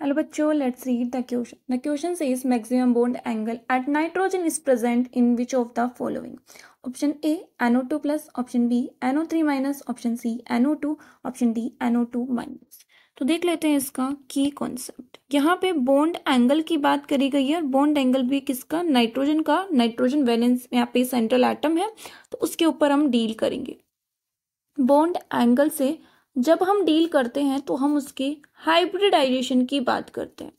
Hello बच्चों, let's read the question. The question says maximum bond angle at nitrogen is present in which of the following? Option A NO2 plus, option B NO3 minus, option C NO2, option D NO2 minus. तो देख लेते हैं इसका की concept. यहाँ पे bond angle की बात करी गई है। बॉन्ड एंगल भी किसका? नाइट्रोजन का। नाइट्रोजन वैलेंस यहाँ पे सेंट्रल एटम है, तो उसके ऊपर हम डील करेंगे। बॉन्ड एंगल से जब हम डील करते हैं तो हम उसके हाइब्रिडाइजेशन की बात करते हैं,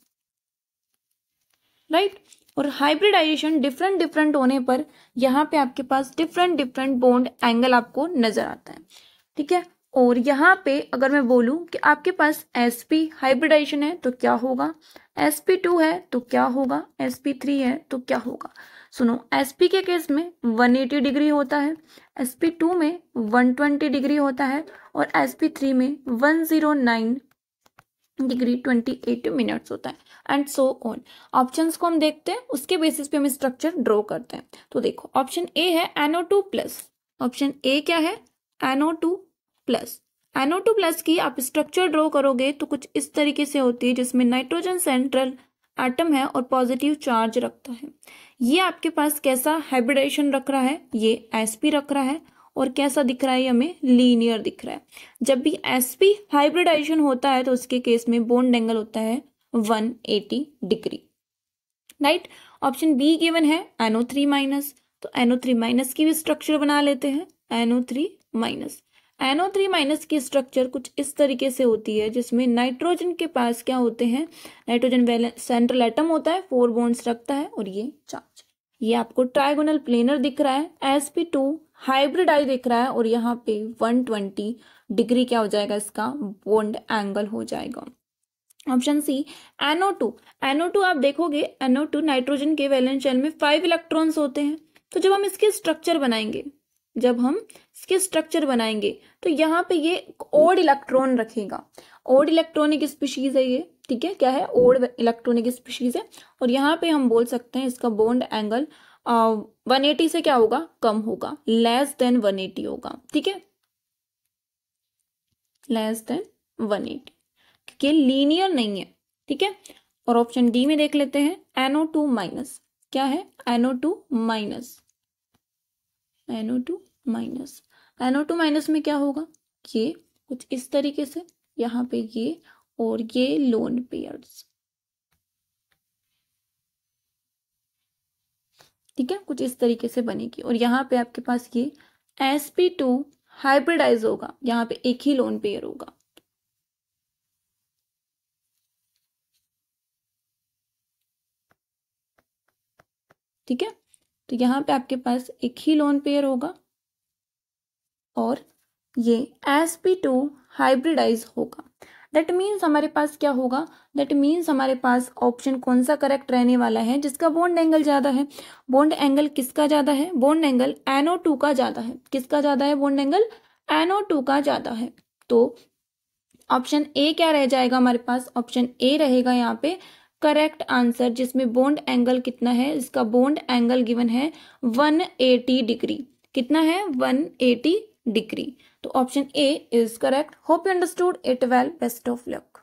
राइट। और हाइब्रिडाइजेशन डिफरेंट होने पर यहाँ पे आपके पास डिफरेंट बॉन्ड एंगल आपको नजर आता है, ठीक है। और यहाँ पे अगर मैं बोलूँ कि आपके पास sp हाइब्रिडाइजेशन है तो क्या होगा, sp2 है तो क्या होगा, sp3 है तो क्या होगा। सुनो, sp के केस में 180 डिग्री होता है, sp2 में 120 डिग्री होता है और sp3 में 109 डिग्री 28 मिनट्स होता है, एंड सो ऑन। ऑप्शंस को हम देखते हैं, उसके बेसिस पे हम स्ट्रक्चर ड्रॉ करते हैं। तो देखो, ऑप्शन ए है NO2 प्लस। ऑप्शन ए क्या है? NO2 plus. NO2 प्लस की आप स्ट्रक्चर ड्रॉ करोगे तो कुछ इस तरीके से होती है, जिसमें नाइट्रोजन सेंट्रल एटम है और पॉजिटिव चार्ज रखता है। ये आपके पास कैसा हाइब्रिडाइजेशन रख रहा है? ये sp रख रहा है। और कैसा दिख रहा है? हमें लीनियर दिख रहा है। जब भी sp हाइब्रिडाइजेशन होता है तो उसके केस में बॉन्ड एंगल होता है 180 degree, right. Option be given है NO3 माइनस, तो NO3 माइनस की भी स्ट्रक्चर बना लेते हैं। NO3 माइनस, NO3 माइनस की स्ट्रक्चर कुछ इस तरीके से होती है, जिसमें नाइट्रोजन के पास क्या होते हैं? नाइट्रोजन सेंट्रल एटम होता है, 4 बॉन्ड्स रखता है और ये चार्ज। ये आपको ट्राइगोनल प्लेनर दिख रहा है, sp2 हाइब्रिडाइज दिख रहा है और यहाँ पे 120 डिग्री क्या हो जाएगा? इसका बॉन्ड एंगल हो जाएगा। Option C NO2। NO2 आप देखोगे, NO2 नाइट्रोजन के वैलेंस शेल में 5 इलेक्ट्रॉन्स होते हैं। तो जब हम इसके स्ट्रक्चर बनाएंगे तो यहाँ पे ये ओड इलेक्ट्रॉन रखेगा। ओड इलेक्ट्रॉनिक स्पीशीज है ये, ठीक है। क्या है? ओड इलेक्ट्रॉनिक स्पीशीज है। और यहाँ पे हम बोल सकते हैं इसका बॉन्ड एंगल 180 से क्या होगा? कम होगा, लेस देन 180 होगा, ठीक है, लेस देन 180, क्योंकि लीनियर नहीं है, ठीक है। और ऑप्शन डी में देख लेते हैं, NO2 माइनस। क्या है? NO2 minus. NO2 minus, NO2 minus में क्या होगा? ये कुछ इस तरीके से, यहाँ पे ये और ये लोन पेयर्स, ठीक है, कुछ इस तरीके से बनेगी। और यहाँ पे आपके पास ये sp2 हाइब्रिडाइज होगा, यहाँ पे एक ही लोन पेयर होगा, ठीक है। तो यहाँ पे आपके पास एक ही लोन पेयर होगा और ये sp2 हाइब्रिडाइज होगा। दैट मीन्स हमारे पास क्या होगा? दैट मीन्स हमारे पास ऑप्शन कौन सा करेक्ट रहने वाला है? जिसका बॉन्ड एंगल ज्यादा है। बॉन्ड एंगल किसका ज्यादा है? बॉन्ड एंगल NO2 का ज्यादा है। किसका ज्यादा है? बॉन्ड एंगल NO2 का ज्यादा है। तो ऑप्शन ए क्या रह जाएगा हमारे पास? ऑप्शन ए रहेगा यहाँ पे करेक्ट आंसर, जिसमें बॉन्ड एंगल कितना है? इसका बॉन्ड एंगल गिवन है 180 डिग्री। कितना है? 180 डिग्री। तो option A is correct. Hope you understood it well. Best of luck.